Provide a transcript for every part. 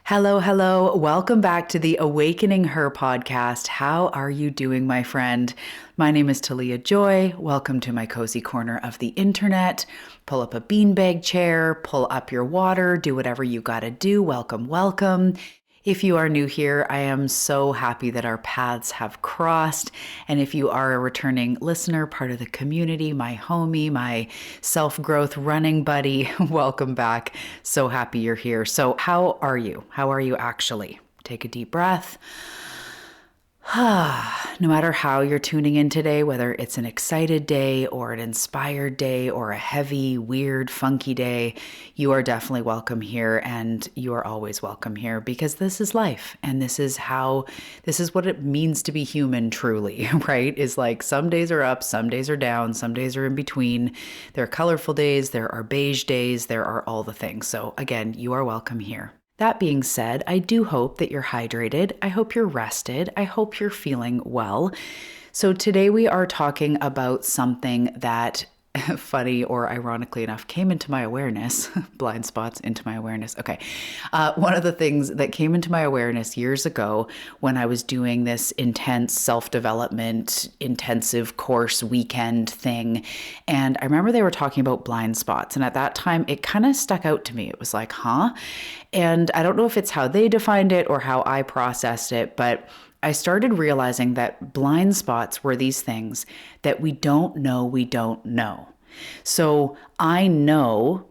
Hello, hello. Welcome back to the Awakening Her podcast. How are you doing, my friend? My name is Talia Joy. Welcome to my cozy corner of the internet. Pull up a beanbag chair, pull up your water, do whatever you got to do. Welcome, welcome. If you are new here, I am so happy that our paths have crossed. And if you are a returning listener, part of the community, my homie, my self-growth running buddy, welcome back. So happy you're here. So how are you? How are you actually? Take a deep breath. No matter how you're tuning in today, whether it's an excited day or an inspired day or a heavy, weird, funky day, you are definitely welcome here, and you are always welcome here because this is life, and this is what it means to be human truly, right? Is like some days are up, some days are down, some days are in between. There are colorful days, there are beige days, there are all the things. So again, you are welcome here. That being said, I do hope that you're hydrated. I hope you're rested. I hope you're feeling well. So today we are talking about something that funny or ironically enough came into my awareness, blind spots into my awareness. Okay. One of the things that came into my awareness years ago when I was doing this intense self-development intensive course weekend thing. And I remember they were talking about blind spots. And at that time, it kind of stuck out to me. It was like, huh? And I don't know if it's how they defined it or how I processed it, but I started realizing that blind spots were these things that we don't know we don't know. So I know,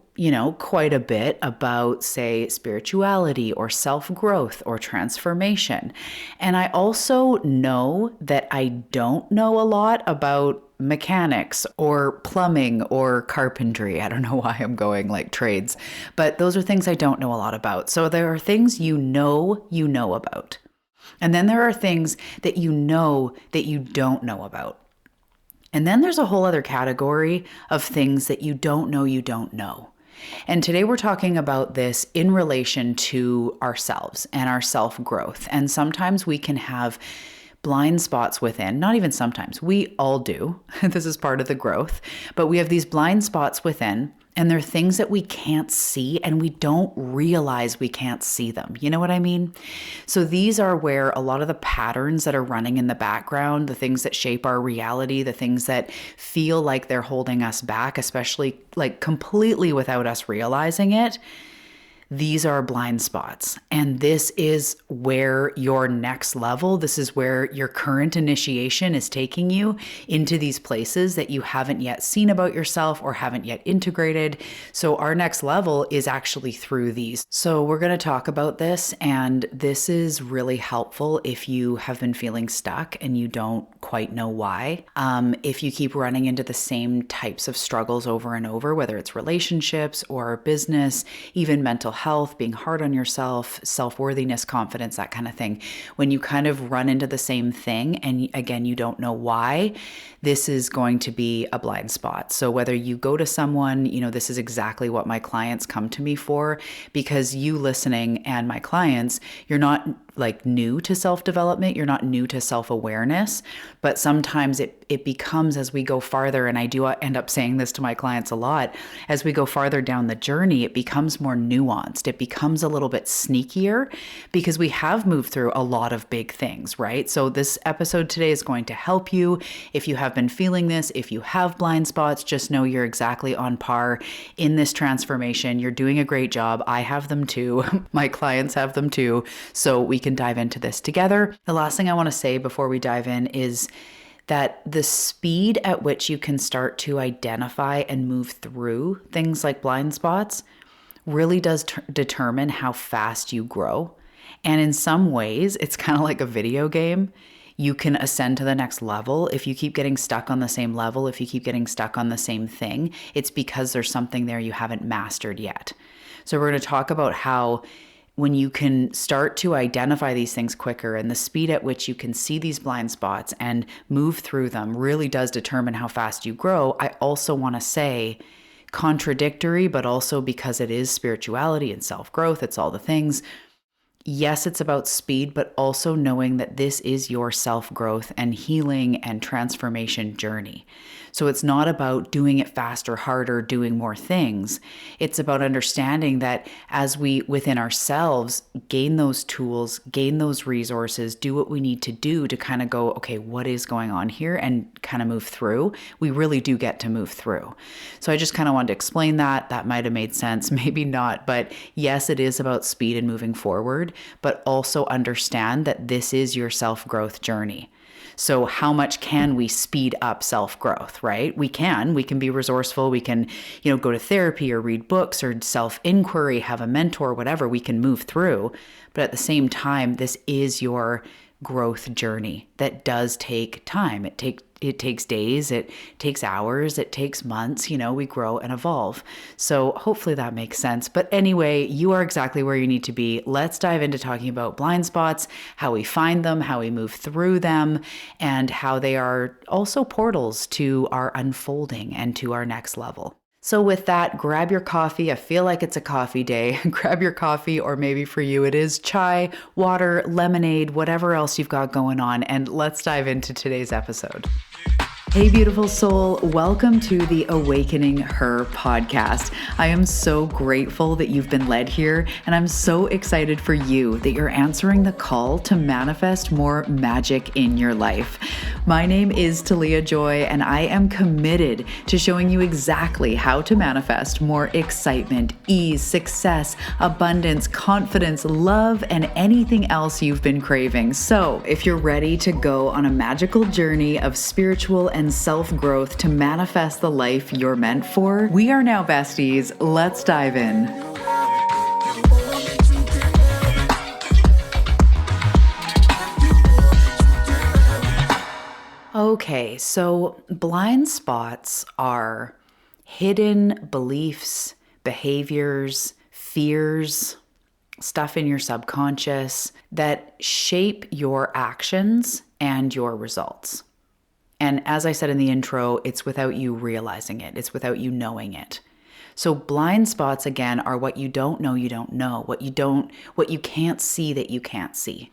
quite a bit about, say, spirituality or self-growth or transformation. And I also know that I don't know a lot about mechanics or plumbing or carpentry. I don't know why I'm going like trades, but those are things I don't know a lot about. So there are things you know about. And then there are things that you don't know about. And then there's a whole other category of things that you don't know. And today we're talking about this in relation to ourselves and our self-growth. And sometimes we can have blind spots within, not even sometimes, we all do. This is part of the growth, but we have these blind spots within. And they're things that we can't see and we don't realize we can't see them. You know what I mean? So these are where a lot of the patterns that are running in the background, the things that shape our reality, the things that feel like they're holding us back, especially like completely without us realizing it, these are blind spots. And this is where your next level, this is where your current initiation is taking you into these places that you haven't yet seen about yourself or haven't yet integrated. So our next level is actually through these. So we're going to talk about this, and this is really helpful if you have been feeling stuck and you don't quite know why. If you keep running into the same types of struggles over and over, whether it's relationships or business, even mental health, being hard on yourself, self-worthiness, confidence, that kind of thing. When you kind of run into the same thing and again, you don't know why, this is going to be a blind spot. So whether you go to someone, this is exactly what my clients come to me for, because you listening and my clients, you're not like new to self-development, you're not new to self-awareness, but sometimes it becomes, as we go farther, and I do end up saying this to my clients a lot, as we go farther down the journey, it becomes more nuanced. It becomes a little bit sneakier because we have moved through a lot of big things, right? So this episode today is going to help you. If you have been feeling this, if you have blind spots, just know you're exactly on par in this transformation. You're doing a great job. I have them too. My clients have them too. So we can dive into this together. The last thing I want to say before we dive in is that the speed at which you can start to identify and move through things like blind spots really does determine how fast you grow. And in some ways, it's kind of like a video game. You can ascend to the next level. If you keep getting stuck on the same level, if you keep getting stuck on the same thing, it's because there's something there you haven't mastered yet. So we're going to talk about how when you can start to identify these things quicker, and the speed at which you can see these blind spots and move through them really does determine how fast you grow. I also want to say, contradictory, but also because it is spirituality and self-growth, it's all the things, Yes, it's about speed, but also knowing that this is your self-growth and healing and transformation journey. So it's not about doing it faster, harder, doing more things. It's about understanding that as we within ourselves gain those tools, gain those resources, do what we need to do to kind of go, okay, what is going on here, and kind of move through. We really do get to move through. So I just kind of wanted to explain that. That might have made sense, maybe not. But yes, it is about speed and moving forward, but also understand that this is your self-growth journey. So how much can we speed up self-growth, right? We can be resourceful. We can, go to therapy or read books or self-inquiry, have a mentor, whatever. We can move through. But at the same time, this is your growth journey that does take time. It takes days, it takes hours, it takes months, we grow and evolve. So hopefully that makes sense. But anyway, you are exactly where you need to be. Let's dive into talking about blind spots, how we find them, how we move through them, and how they are also portals to our unfolding and to our next level. So with that, grab your coffee. I feel like it's a coffee day. Grab your coffee, or maybe for you it is chai, water, lemonade, whatever else you've got going on, and let's dive into today's episode. Hey, beautiful soul. Welcome to the Awakening Her podcast. I am so grateful that you've been led here, and I'm so excited for you that you're answering the call to manifest more magic in your life. My name is Talia Joy, and I am committed to showing you exactly how to manifest more excitement, ease, success, abundance, confidence, love, and anything else you've been craving. So if you're ready to go on a magical journey of spiritual and self-growth to manifest the life you're meant for, we are now besties. Let's dive in. Okay, so blind spots are hidden beliefs, behaviors, fears, stuff in your subconscious that shape your actions and your results. And as I said in the intro, it's without you realizing it. It's without you knowing it. So blind spots, again, are what you don't know, what you can't see that you can't see.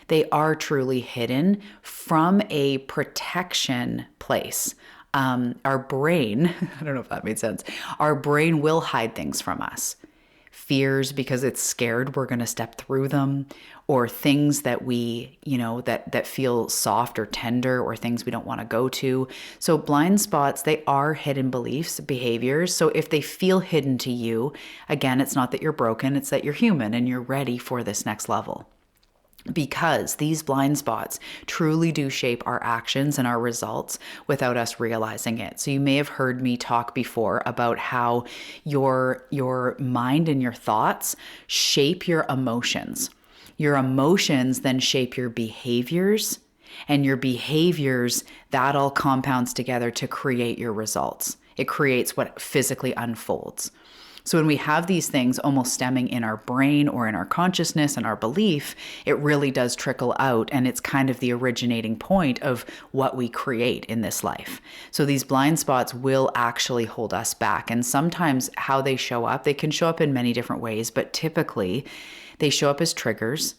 They are truly hidden from a protection place. Our brain, I don't know if that made sense. Our brain will hide things from us. Fears because it's scared we're going to step through them, or things that we, that feel soft or tender, or things we don't want to go to. So blind spots, they are hidden beliefs, behaviors. So if they feel hidden to you, again, it's not that you're broken, it's that you're human and you're ready for this next level. Because these blind spots truly do shape our actions and our results without us realizing it. So you may have heard me talk before about how your mind and your thoughts shape your emotions. Your emotions then shape your behaviors, and your behaviors, that all compounds together to create your results. It creates what physically unfolds. So when we have these things almost stemming in our brain or in our consciousness and our belief, it really does trickle out, and it's kind of the originating point of what we create in this life. So these blind spots will actually hold us back. And sometimes how they show up, they can show up in many different ways, but typically they show up as triggers.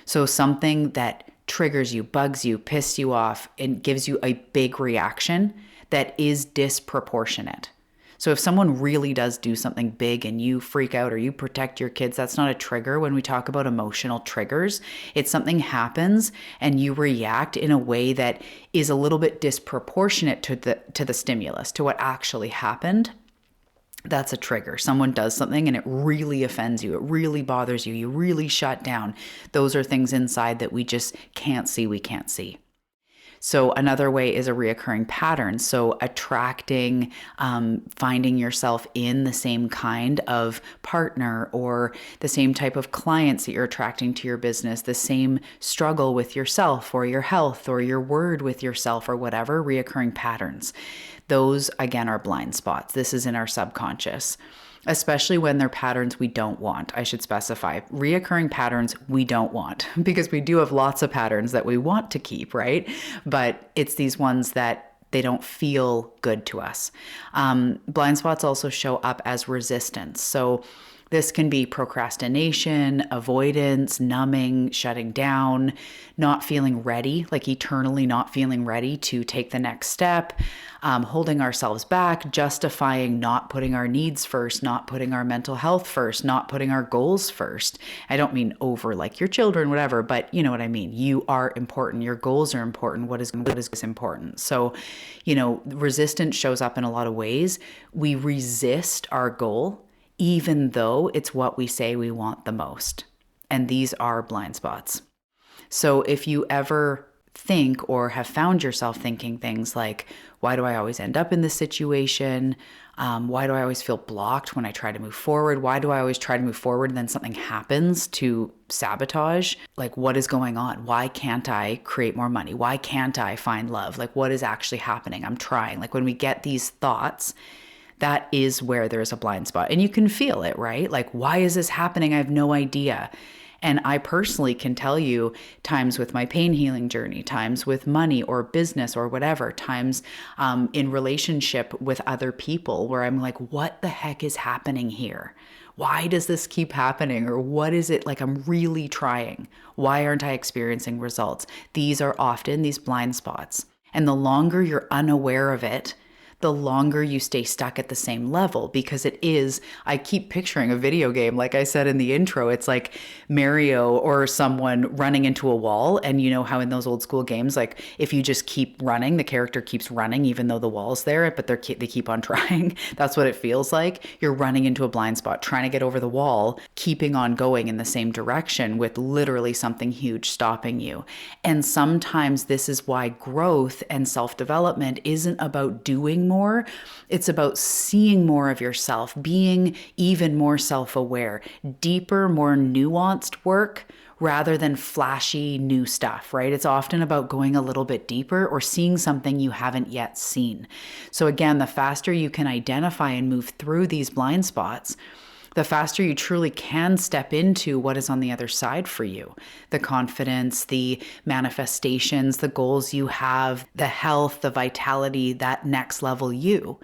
So something that triggers you, bugs you, pisses you off, and gives you a big reaction that is disproportionate. So if someone really does do something big and you freak out or you protect your kids, that's not a trigger. When we talk about emotional triggers, it's something happens and you react in a way that is a little bit disproportionate to the stimulus, to what actually happened. That's a trigger. Someone does something and it really offends you. It really bothers you. You really shut down. Those are things inside that we just can't see. We can't see. So another way is a reoccurring pattern. So attracting, finding yourself in the same kind of partner or the same type of clients that you're attracting to your business, the same struggle with yourself or your health or your word with yourself or whatever, reoccurring patterns. Those, again, are blind spots. This is in our subconscious. Especially when they're patterns we don't want. I should specify reoccurring patterns we don't want, because we do have lots of patterns that we want to keep, right? But it's these ones that they don't feel good to us. Blind spots also show up as resistance. So This can be procrastination, avoidance, numbing, shutting down, not feeling ready, like eternally not feeling ready to take the next step, holding ourselves back, justifying not putting our needs first, not putting our mental health first, not putting our goals first. I don't mean over like your children, whatever, but you know what I mean. You are important. Your goals are important. What is important? So, resistance shows up in a lot of ways. We resist our goal even though it's what we say we want the most. And these are blind spots. So if you ever think or have found yourself thinking things like, why do I always end up in this situation? Why do I always feel blocked when I try to move forward? Why do I always try to move forward and then something happens to sabotage? Like, what is going on? Why can't I create more money? Why can't I find love? Like, what is actually happening? I'm trying. Like, when we get these thoughts, that is where there's a blind spot. And you can feel it, right? Like, why is this happening? I have no idea. And I personally can tell you times with my pain healing journey, times with money or business or whatever, times in relationship with other people where I'm like, what the heck is happening here? Why does this keep happening? Or what is it like I'm really trying? Why aren't I experiencing results? These are often these blind spots. And the longer you're unaware of it, the longer you stay stuck at the same level, because it is, I keep picturing a video game, like I said in the intro, it's like Mario or someone running into a wall. And you know how in those old school games, like if you just keep running, the character keeps running even though the wall's there, but they keep on trying. That's what it feels like. You're running into a blind spot, trying to get over the wall, keeping on going in the same direction with literally something huge stopping you. And sometimes this is why growth and self-development isn't about doing more. It's about seeing more of yourself, being even more self-aware, deeper, more nuanced work rather than flashy new stuff, right? It's often about going a little bit deeper or seeing something you haven't yet seen. So again, the faster you can identify and move through these blind spots, the faster you truly can step into what is on the other side for you. The confidence, the manifestations, the goals you have, the health, the vitality, that next level you.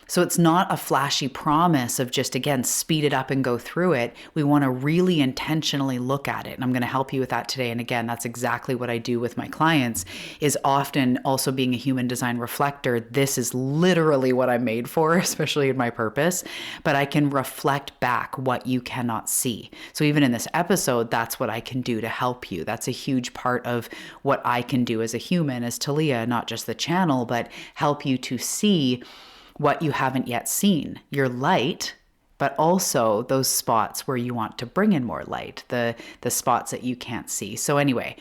So it's not a flashy promise of just, again, speed it up and go through it. We want to really intentionally look at it. And I'm going to help you with that today. And again, that's exactly what I do with my clients, is often also being a human design reflector. This is literally what I'm made for, especially in my purpose. But I can reflect back what you cannot see. So even in this episode, that's what I can do to help you. That's a huge part of what I can do as a human, as Talia, not just the channel, but help you to see what you haven't yet seen, your light, but also those spots where you want to bring in more light, the spots that you can't see. So anyway,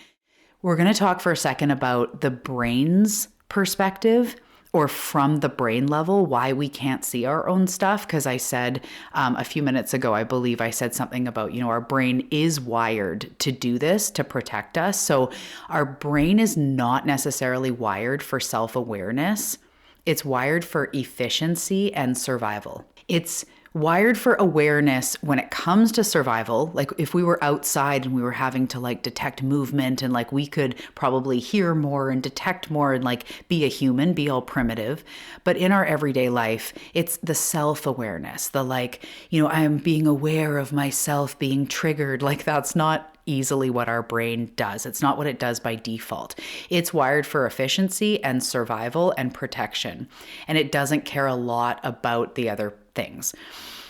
we're going to talk for a second about the brain's perspective, or from the brain level, why we can't see our own stuff. Because I said a few minutes ago, I believe I said something about, our brain is wired to do this, to protect us. So our brain is not necessarily wired for self-awareness. It's wired for efficiency and survival. It's wired for awareness when it comes to survival. Like if we were outside and we were having to detect movement, and we could probably hear more and detect more and be a human, be all primitive. But in our everyday life, it's the self-awareness, I'm being aware of myself being triggered. That's not easily what our brain does. It's not what it does by default. It's wired for efficiency and survival and protection. And it doesn't care a lot about the other things.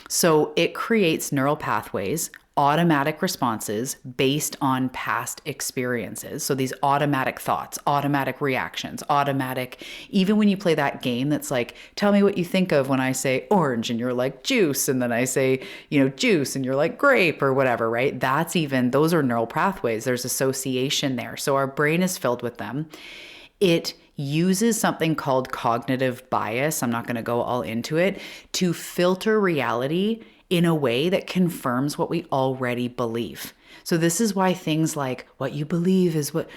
So it creates neural pathways, automatic responses based on past experiences. So these automatic thoughts, automatic reactions, even when you play that game that's tell me what you think of when I say orange and you're like juice, and then I say, juice and you're like grape or whatever, right? Those are neural pathways. There's association there. So our brain is filled with them. It uses something called cognitive bias, I'm not going to go all into it, to filter reality in a way that confirms what we already believe. So this is why things like what you believe is what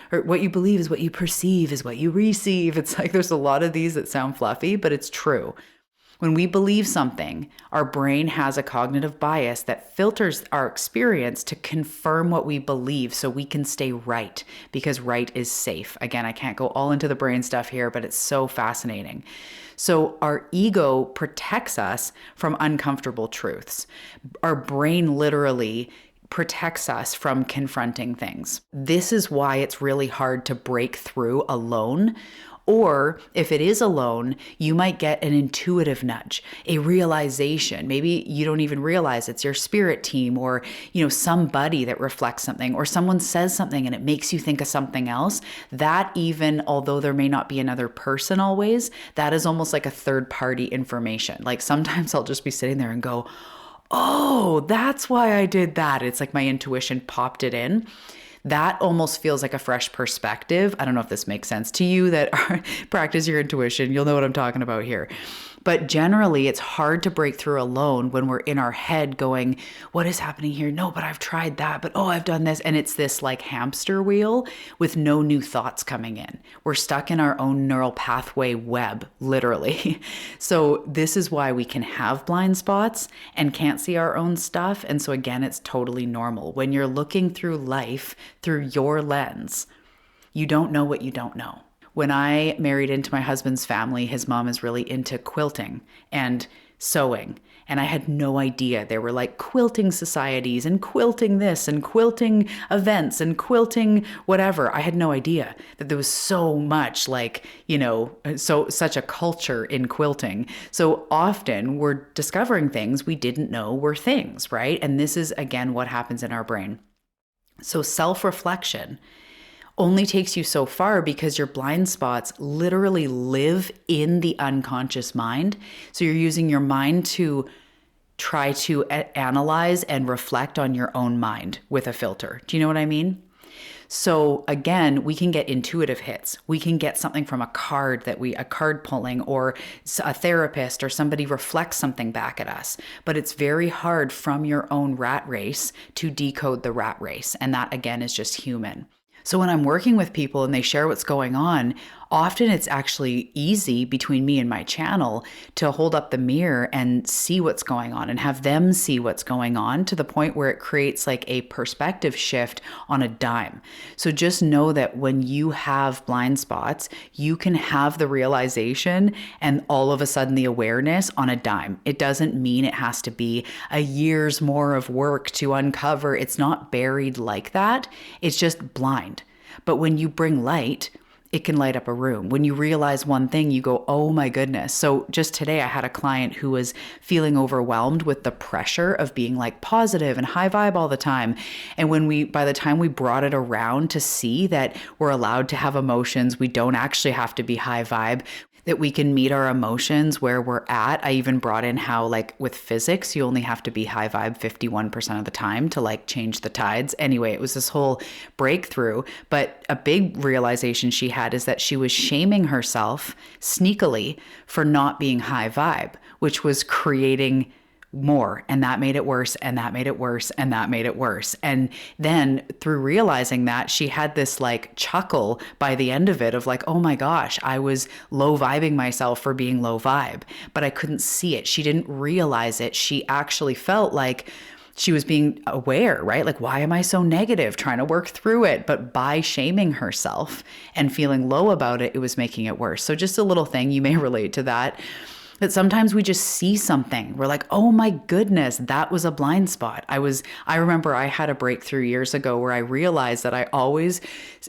you perceive is what you receive. It's there's a lot of these that sound fluffy, but it's true. When we believe something, our brain has a cognitive bias that filters our experience to confirm what we believe so we can stay right, because right is safe. Again, I can't go all into the brain stuff here, but it's so fascinating. So our ego protects us from uncomfortable truths. Our brain literally protects us from confronting things. This is why it's really hard to break through alone. Or if it is alone, you might get an intuitive nudge, a realization. Maybe you don't even realize it's your spirit team or, somebody that reflects something, or someone says something and it makes you think of something else. That, even although there may not be another person always, that is almost like a third party information. Like sometimes I'll just be sitting there and go, oh, that's why I did that. It's like my intuition popped it in. That almost feels like a fresh perspective. I don't know if this makes sense to you that practice your intuition. You'll know what I'm talking about here. But generally, it's hard to break through alone when we're in our head going, what is happening here? No, but I've tried that. But I've done this. And it's this like hamster wheel with no new thoughts coming in. We're stuck in our own neural pathway web, literally. So this is why we can have blind spots and can't see our own stuff. And so again, it's totally normal. When you're looking through life through your lens, you don't know what you don't know. When I married into my husband's family, his mom is really into quilting and sewing. And I had no idea there were like quilting societies and quilting this and quilting events and quilting whatever. I had no idea that there was so much such a culture in quilting. So often we're discovering things we didn't know were things, right? And this is, again, what happens in our brain. So self-reflection only takes you so far because your blind spots literally live in the unconscious mind. So you're using your mind to try to analyze and reflect on your own mind with a filter. Do you know what I mean? So again, we can get intuitive hits. We can get something from a card pulling, or a therapist or somebody reflects something back at us. But it's very hard from your own rat race to decode the rat race. And that again is just human. So when I'm working with people and they share what's going on, often it's actually easy between me and my channel to hold up the mirror and see what's going on and have them see what's going on, to the point where it creates like a perspective shift on a dime. So just know that when you have blind spots, you can have the realization and all of a sudden the awareness on a dime. It doesn't mean it has to be a year's more of work to uncover. It's not buried like that. It's just blind. But when you bring light, it can light up a room. When you realize one thing, you go, oh my goodness. So just today I had a client who was feeling overwhelmed with the pressure of being like positive and high vibe all the time. And by the time we brought it around to see that we're allowed to have emotions, we don't actually have to be high vibe, that we can meet our emotions where we're at. I even brought in how, like with physics, you only have to be high vibe 51% of the time to like change the tides. Anyway, it was this whole breakthrough. But a big realization she had is that she was shaming herself sneakily for not being high vibe, which was creating more. And that made it worse. And that made it worse. And that made it worse. And then through realizing that, she had this like chuckle by the end of it of like, oh my gosh, I was low vibing myself for being low vibe, but I couldn't see it. She didn't realize it. She actually felt like she was being aware, right? Like, why am I so negative? Trying to work through it. But by shaming herself and feeling low about it, it was making it worse. So just a little thing, you may relate to that. But sometimes we just see something. We're like, oh my goodness, that was a blind spot. I remember I had a breakthrough years ago where I realized that I always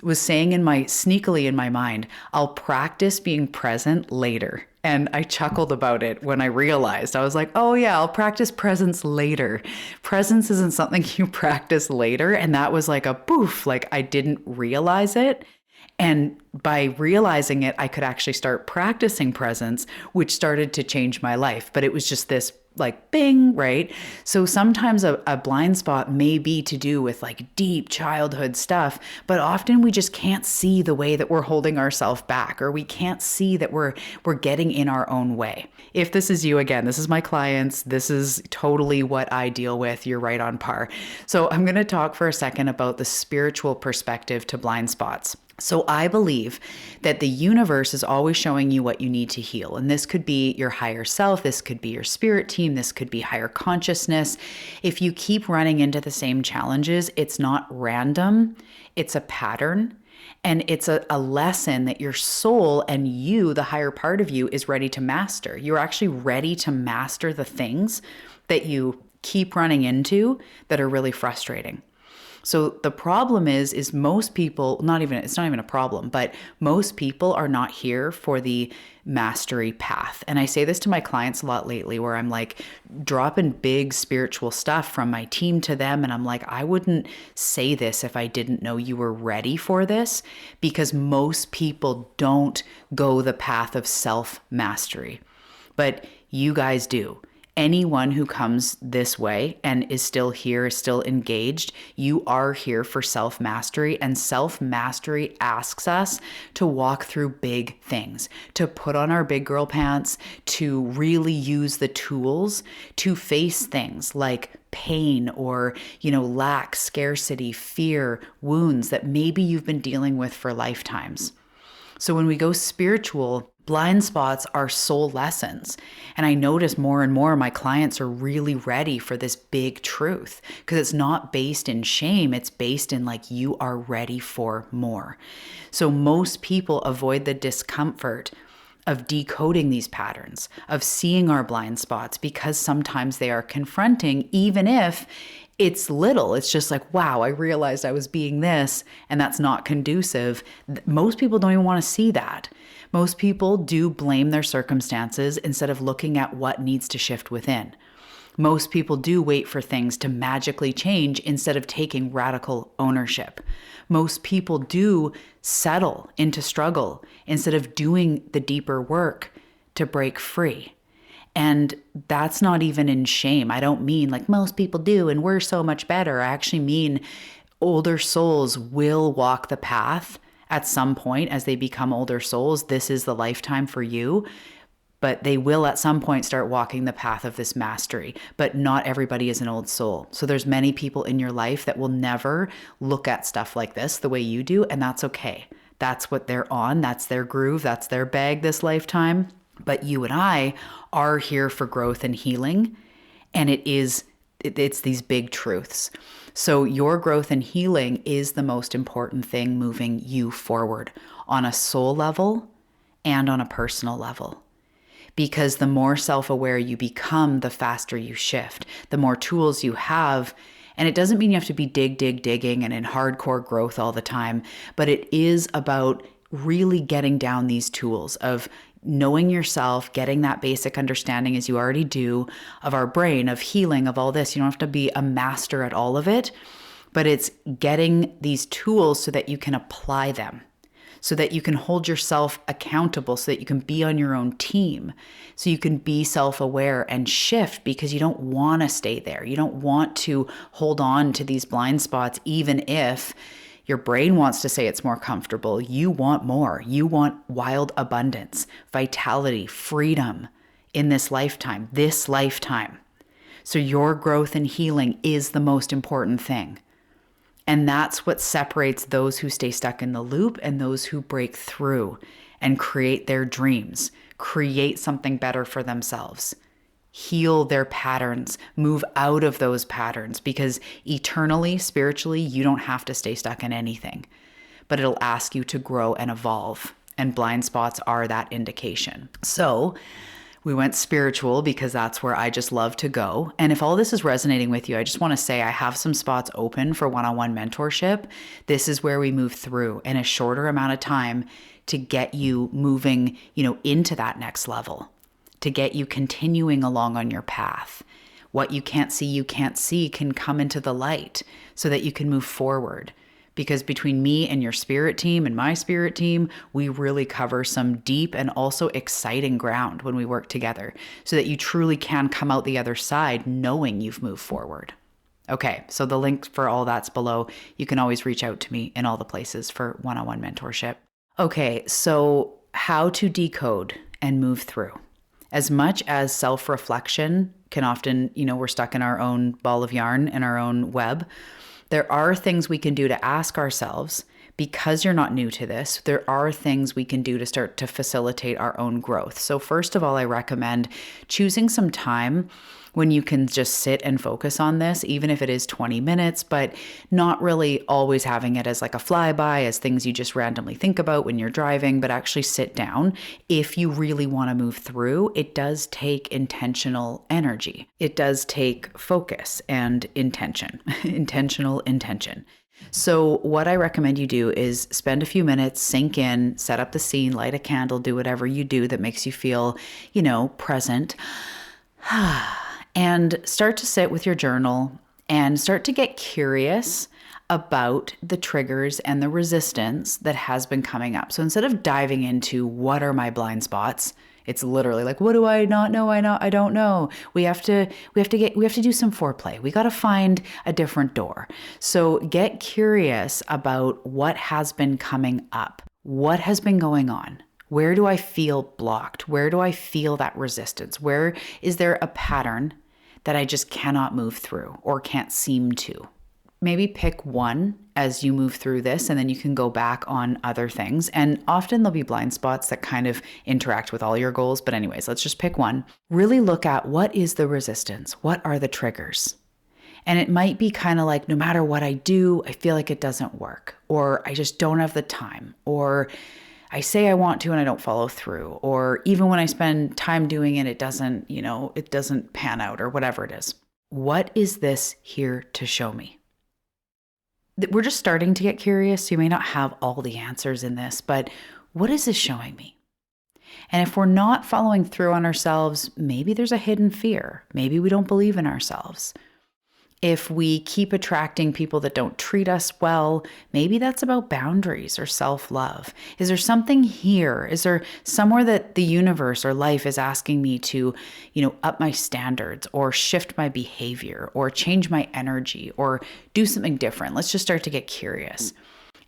was saying sneakily in my mind, I'll practice being present later. And I chuckled about it when I realized. I was like, oh yeah, I'll practice presence later. Presence isn't something you practice later. And that was like a poof, like I didn't realize it. And by realizing it, I could actually start practicing presence, which started to change my life. But it was just this like bing, right? So sometimes a blind spot may be to do with like deep childhood stuff, but often we just can't see the way that we're holding ourselves back, or we can't see that we're getting in our own way. If this is you, again, this is my clients, this is totally what I deal with, you're right on par. So I'm going to talk for a second about the spiritual perspective to blind spots. So I believe that the universe is always showing you what you need to heal. And this could be your higher self. This could be your spirit team. This could be higher consciousness. If you keep running into the same challenges, it's not random. It's a pattern. And it's a lesson that your soul and you, the higher part of you, is ready to master. You're actually ready to master the things that you keep running into that are really frustrating. So the problem is most people, it's not even a problem, but most people are not here for the mastery path. And I say this to my clients a lot lately, where I'm like dropping big spiritual stuff from my team to them. And I'm like, I wouldn't say this if I didn't know you were ready for this, because most people don't go the path of self-mastery, but you guys do. Anyone who comes this way and is still here, is still engaged, you are here for self-mastery. And self-mastery asks us to walk through big things, to put on our big girl pants, to really use the tools to face things like pain or, lack, scarcity, fear, wounds that maybe you've been dealing with for lifetimes. So when we go spiritual, blind spots are soul lessons. And I notice more and more my clients are really ready for this big truth, because it's not based in shame. It's based in like, you are ready for more. So most people avoid the discomfort of decoding these patterns, of seeing our blind spots, because sometimes they are confronting, even if it's little. It's just like, wow, I realized I was being this, and that's not conducive. Most people don't even want to see that. Most people do blame their circumstances instead of looking at what needs to shift within. Most people do wait for things to magically change instead of taking radical ownership. Most people do settle into struggle instead of doing the deeper work to break free. And that's not even in shame. I don't mean like most people do and we're so much better. I actually mean older souls will walk the path at some point as they become older souls. This is the lifetime for you, but they will at some point start walking the path of this mastery. But not everybody is an old soul. So there's many people in your life that will never look at stuff like this the way you do, and that's okay. That's what they're on. That's their groove. That's their bag this lifetime. But you and I are here for growth and healing, and it's these big truths. So your growth and healing is the most important thing moving you forward on a soul level and on a personal level. Because the more self-aware you become, the faster you shift, the more tools you have. And it doesn't mean you have to be digging and in hardcore growth all the time, but it is about really getting down these tools of knowing yourself, getting that basic understanding as you already do of our brain, of healing, of all this. You don't have to be a master at all of it, but it's getting these tools so that you can apply them, so that you can hold yourself accountable, so that you can be on your own team, so you can be self-aware and shift, because you don't want to stay there. You don't want to hold on to these blind spots, even if your brain wants to say it's more comfortable. You want more. You want wild abundance, vitality, freedom in this lifetime. So your growth and healing is the most important thing. And that's what separates those who stay stuck in the loop and those who break through and create their dreams, create something better for themselves. Heal their patterns, move out of those patterns, because eternally, spiritually, you don't have to stay stuck in anything, but it'll ask you to grow and evolve. And blind spots are that indication. So we went spiritual because that's where I just love to go. And if all this is resonating with you, I just want to say I have some spots open for one-on-one mentorship. This is where we move through in a shorter amount of time to get you moving, into that next level, to get you continuing along on your path. What you can't see can come into the light so that you can move forward. Because between me and your spirit team and my spirit team, we really cover some deep and also exciting ground when we work together, so that you truly can come out the other side knowing you've moved forward. Okay, so the link for all that's below. You can always reach out to me in all the places for one-on-one mentorship. Okay, so how to decode and move through. As much as self-reflection can often, we're stuck in our own ball of yarn and our own web, there are things we can do to ask ourselves, because you're not new to this, there are things we can do to start to facilitate our own growth. So first of all, I recommend choosing some time when you can just sit and focus on this, even if it is 20 minutes, but not really always having it as like a flyby, as things you just randomly think about when you're driving, but actually sit down. If you really want to move through, it does take intentional energy. It does take focus and intention, intentional intention. So what I recommend you do is spend a few minutes, sink in, set up the scene, light a candle, do whatever you do that makes you feel, present. And start to sit with your journal and start to get curious about the triggers and the resistance that has been coming up. So instead of diving into what are my blind spots, it's literally like, what do I not know? I don't know. We have to do some foreplay. We got to find a different door. So get curious about what has been coming up. What has been going on? Where do I feel blocked? Where do I feel that resistance? Where is there a pattern that I just cannot move through or can't seem to? Maybe pick one as you move through this, and then you can go back on other things. And often there'll be blind spots that kind of interact with all your goals. But anyways, let's just pick one. Really look at what is the resistance? What are the triggers? And it might be kind of like, no matter what I do, I feel like it doesn't work, or I just don't have the time, or I say I want to and I don't follow through, or even when I spend time doing it, it doesn't pan out, or whatever it is. What is this here to show me? We're just starting to get curious. You may not have all the answers in this, but what is this showing me? And if we're not following through on ourselves, maybe there's a hidden fear. Maybe we don't believe in ourselves. If we keep attracting people that don't treat us well, maybe that's about boundaries or self-love. Is there something here? Is there somewhere that the universe or life is asking me to, up my standards or shift my behavior or change my energy or do something different? Let's just start to get curious.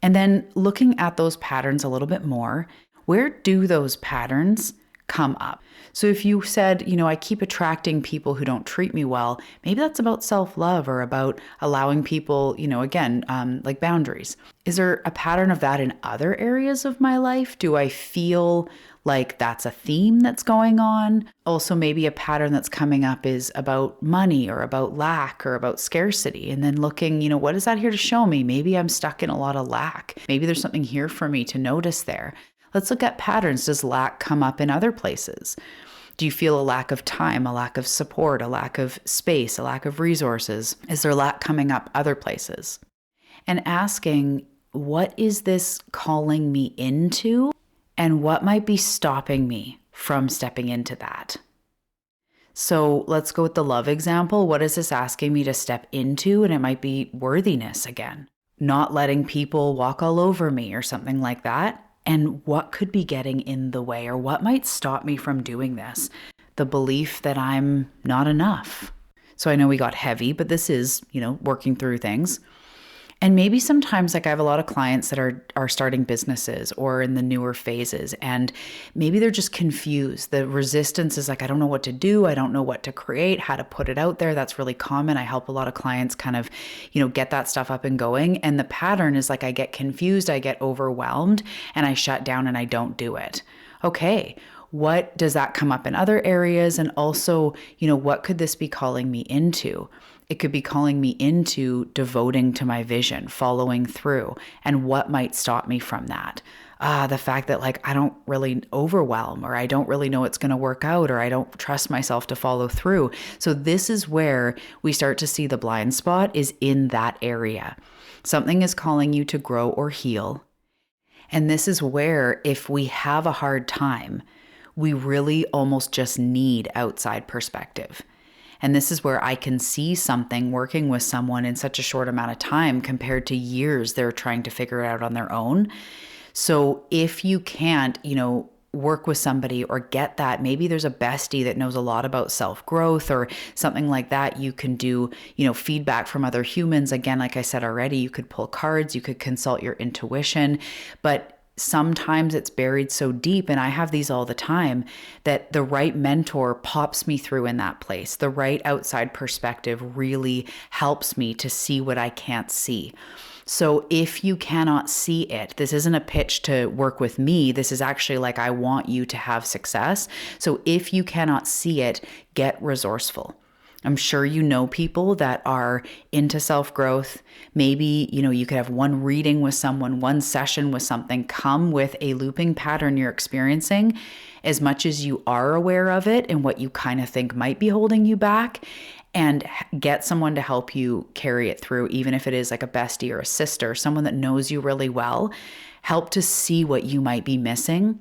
And then looking at those patterns a little bit more, where do those patterns come up? So if you said, I keep attracting people who don't treat me well, maybe that's about self-love or about allowing people, like boundaries. Is there a pattern of that in other areas of my life? Do I feel like that's a theme that's going on? Also, maybe a pattern that's coming up is about money or about lack or about scarcity. And then looking, what is that here to show me? Maybe I'm stuck in a lot of lack. Maybe there's something here for me to notice there. Let's look at patterns. Does lack come up in other places? Do you feel a lack of time, a lack of support, a lack of space, a lack of resources? Is there lack coming up other places? And asking, what is this calling me into? And what might be stopping me from stepping into that? So let's go with the love example. What is this asking me to step into? And it might be worthiness again, not letting people walk all over me or something like that. And what could be getting in the way, or what might stop me from doing this? The belief that I'm not enough. So I know we got heavy, but this is, working through things. And maybe sometimes, like I have a lot of clients that are starting businesses or in the newer phases, and maybe they're just confused. The resistance is like, I don't know what to do. I don't know what to create, how to put it out there. That's really common. I help a lot of clients kind of, get that stuff up and going. And the pattern is like, I get confused, I get overwhelmed, and I shut down and I don't do it. Okay. What does that come up in other areas? And also, what could this be calling me into? It could be calling me into devoting to my vision, following through. And what might stop me from that? The fact that I don't really overwhelm, or I don't really know it's going to work out, or I don't trust myself to follow through. So this is where we start to see the blind spot is in that area. Something is calling you to grow or heal. And this is where, if we have a hard time, we really almost just need outside perspective. And this is where I can see something working with someone in such a short amount of time compared to years they're trying to figure it out on their own. So if you can't, work with somebody or get that, maybe there's a bestie that knows a lot about self-growth or something like that. You can do, feedback from other humans. Again, like I said already, you could pull cards, you could consult your intuition, but sometimes it's buried so deep, and I have these all the time, that the right mentor pops me through in that place. The right outside perspective really helps me to see what I can't see. So if you cannot see it, this isn't a pitch to work with me. This is actually like, I want you to have success. So if you cannot see it, get resourceful. I'm sure you know people that are into self-growth. Maybe, you could have one reading with someone, one session with something come with a looping pattern you're experiencing. As much as you are aware of it and what you kind of think might be holding you back, and get someone to help you carry it through, even if it is like a bestie or a sister, someone that knows you really well, help to see what you might be missing,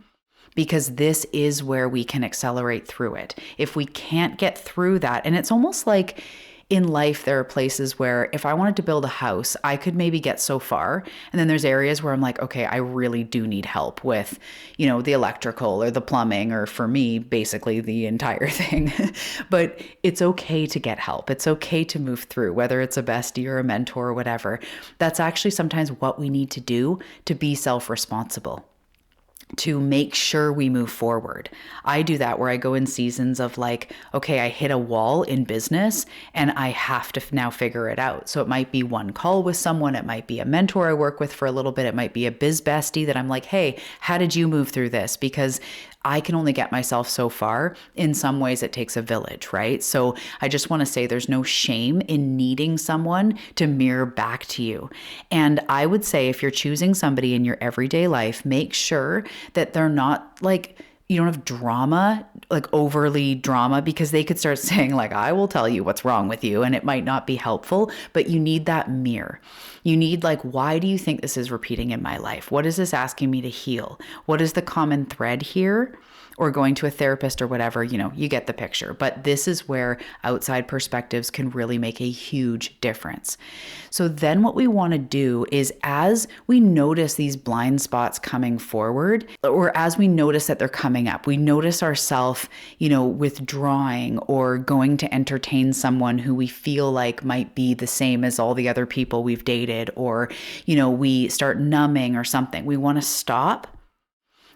because this is where we can accelerate through it. If we can't get through that, and it's almost like in life, there are places where if I wanted to build a house, I could maybe get so far. And then there's areas where I'm like, okay, I really do need help with, the electrical or the plumbing, or for me, basically the entire thing. But it's okay to get help. It's okay to move through, whether it's a bestie or a mentor or whatever. That's actually sometimes what we need to do to be self-responsible, to make sure we move forward. I do that where I go in seasons of like, okay, I hit a wall in business and I have to now figure it out. So it might be one call with someone. It might be a mentor I work with for a little bit. It might be a biz bestie that I'm like, hey, how did you move through this? Because I can only get myself so far. In some ways, it takes a village, right? So I just want to say there's no shame in needing someone to mirror back to you. And I would say if you're choosing somebody in your everyday life, make sure that they're not like, you don't have drama, like overly drama, because they could start saying like, I will tell you what's wrong with you, and it might not be helpful, but you need that mirror. You need like, why do you think this is repeating in my life? What is this asking me to heal? What is the common thread here? Or going to a therapist or whatever, you get the picture. But this is where outside perspectives can really make a huge difference. So then what we want to do is, as we notice these blind spots coming forward, or as we notice that they're coming up, we notice ourselves, withdrawing or going to entertain someone who we feel like might be the same as all the other people we've dated, or, we start numbing or something. We want to stop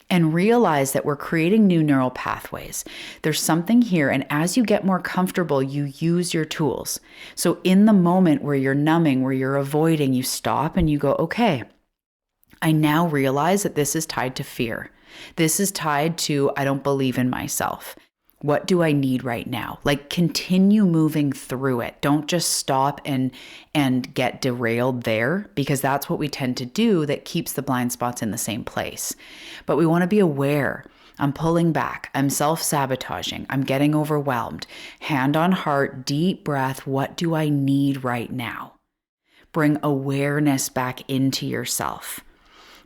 and realize that we're creating new neural pathways. There's something here, and as you get more comfortable, you use your tools. So in the moment where you're numbing, where you're avoiding, you stop and you go, okay, I now realize that this is tied to fear. This is tied to, I don't believe in myself. What do I need right now? Like, continue moving through it. Don't just stop and get derailed there, because that's what we tend to do that keeps the blind spots in the same place. But we want to be aware. I'm pulling back. I'm self-sabotaging. I'm getting overwhelmed. Hand on heart, deep breath. What do I need right now? Bring awareness back into yourself.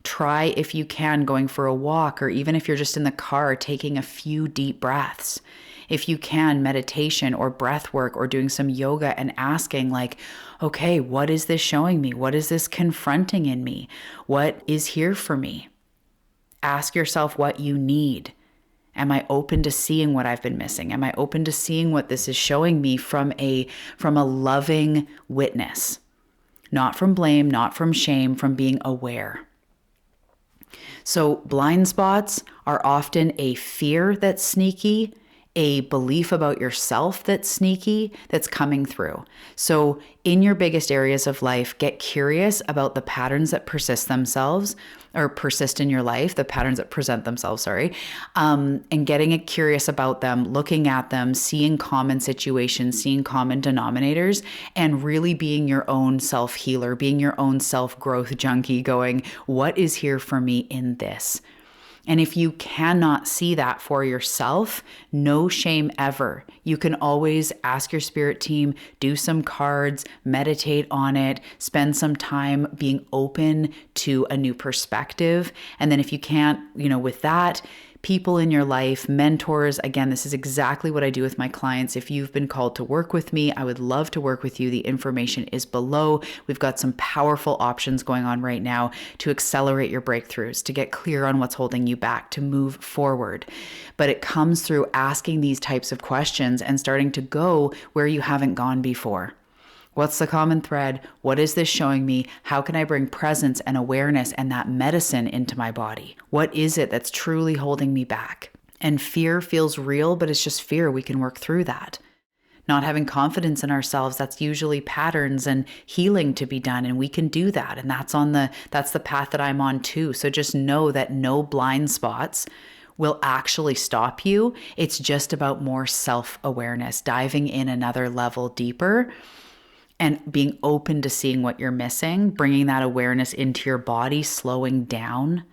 Try, if you can, going for a walk, or even if you're just in the car, taking a few deep breaths. If you can, meditation or breath work, or doing some yoga and asking like, okay, what is this showing me? What is this confronting in me? What is here for me? Ask yourself what you need. Am I open to seeing what I've been missing? Am I open to seeing what this is showing me from a loving witness? Not from blame, not from shame, from being aware. So blind spots are often a fear that's sneaky, a belief about yourself that's sneaky, that's coming through. So in your biggest areas of life, get curious about the patterns that persist in your life, the patterns that present themselves, and getting curious about them, looking at them, seeing common situations, seeing common denominators, and really being your own self-healer, being your own self-growth junkie, going, what is here for me in this? And if you cannot see that for yourself, no shame ever. You can always ask your spirit team, do some cards, meditate on it, spend some time being open to a new perspective. And then if you can't, with that, people in your life, mentors. Again, this is exactly what I do with my clients. If you've been called to work with me, I would love to work with you. The information is below. We've got some powerful options going on right now to accelerate your breakthroughs, to get clear on what's holding you back, to move forward. But it comes through asking these types of questions and starting to go where you haven't gone before. What's the common thread? What is this showing me? How can I bring presence and awareness and that medicine into my body? What is it that's truly holding me back? And fear feels real, but it's just fear. We can work through that. Not having confidence in ourselves, that's usually patterns and healing to be done, and we can do that. And that's the path that I'm on too. So just know that no blind spots will actually stop you. It's just about more self-awareness, diving in another level deeper and being open to seeing what you're missing, bringing that awareness into your body, slowing down,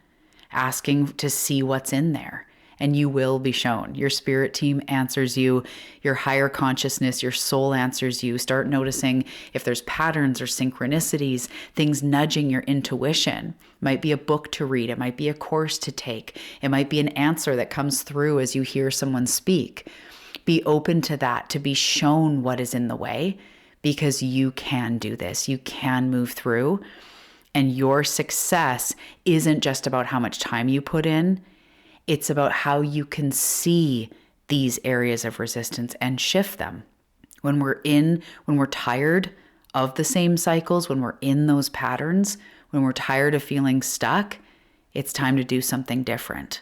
asking to see what's in there. And you will be shown. Your spirit team answers you, your higher consciousness, your soul answers you. Start noticing if there's patterns or synchronicities, things nudging your intuition. It might be a book to read. It might be a course to take. It might be an answer that comes through as you hear someone speak. Be open to that, to be shown what is in the way, because you can do this. You can move through. And your success isn't just about how much time you put in. It's about how you can see these areas of resistance and shift them. When we're tired of the same cycles, when we're in those patterns, when we're tired of feeling stuck, it's time to do something different.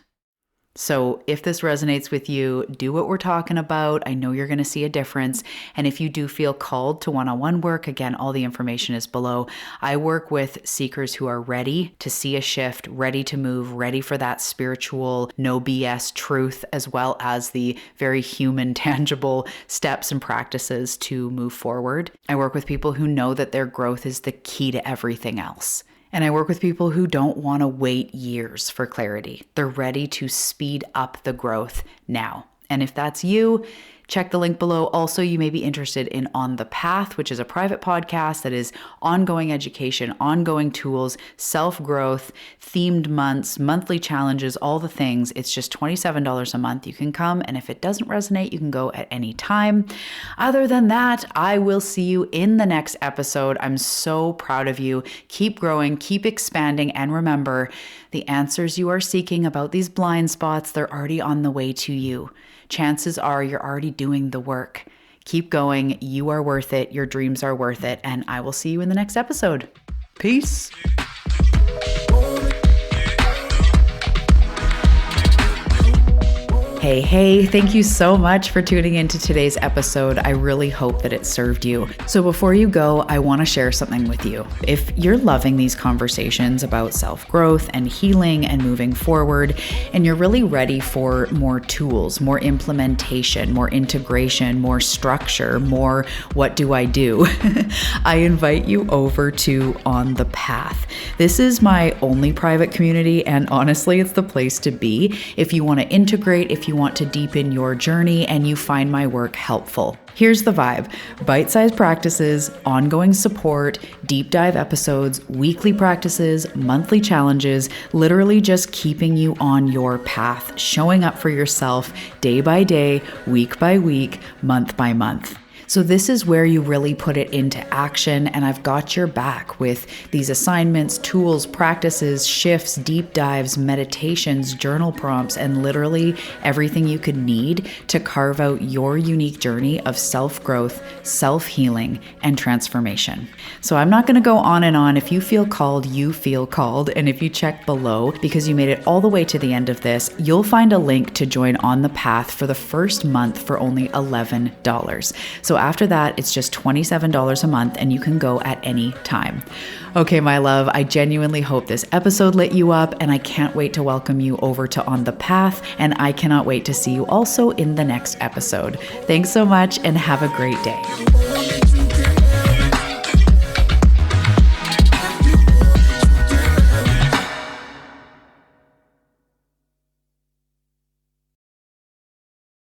So if this resonates with you, do what we're talking about. I know you're going to see a difference. And if you do feel called to one-on-one work, again, all the information is below. I work with seekers who are ready to see a shift, ready to move, ready for that spiritual, no BS truth, as well as the very human, tangible steps and practices to move forward. I work with people who know that their growth is the key to everything else. And I work with people who don't want to wait years for clarity. They're ready to speed up the growth now. And if that's you, check the link below. Also, you may be interested in On the Path, which is a private podcast that is ongoing education, ongoing tools, self-growth, themed months, monthly challenges, all the things. It's just $27 a month. You can come, and if it doesn't resonate, you can go at any time. Other than that, I will see you in the next episode. I'm so proud of you. Keep growing, keep expanding, and remember, the answers you are seeking about these blind spots, they're already on the way to you. Chances are you're already doing the work. Keep going. You are worth it. Your dreams are worth it. And I will see you in the next episode. Peace. Hey, thank you so much for tuning into today's episode. I really hope that it served you. So before you go, I want to share something with you. If you're loving these conversations about self-growth and healing and moving forward, and you're really ready for more tools, more implementation, more integration, more structure, more what do I do? I invite you over to On the Path. This is my only private community, and honestly, it's the place to be if you want to integrate, if you want to deepen your journey, and you find my work helpful. Here's the vibe: bite-sized practices, ongoing support, deep dive episodes, weekly practices, monthly challenges, literally just keeping you on your path, showing up for yourself day by day, week by week, month by month. So this is where you really put it into action, and I've got your back with these assignments, tools, practices, shifts, deep dives, meditations, journal prompts, and literally everything you could need to carve out your unique journey of self-growth, self-healing, and transformation. So I'm not going to go on and on. If you feel called, you feel called. And if you check below, because you made it all the way to the end of this, you'll find a link to join On the Path for the first month for only $11. So after that, it's just $27 a month, and you can go at any time. Okay, my love, I genuinely hope this episode lit you up, and I can't wait to welcome you over to On the Path, and I cannot wait to see you also in the next episode. Thanks so much, and have a great day.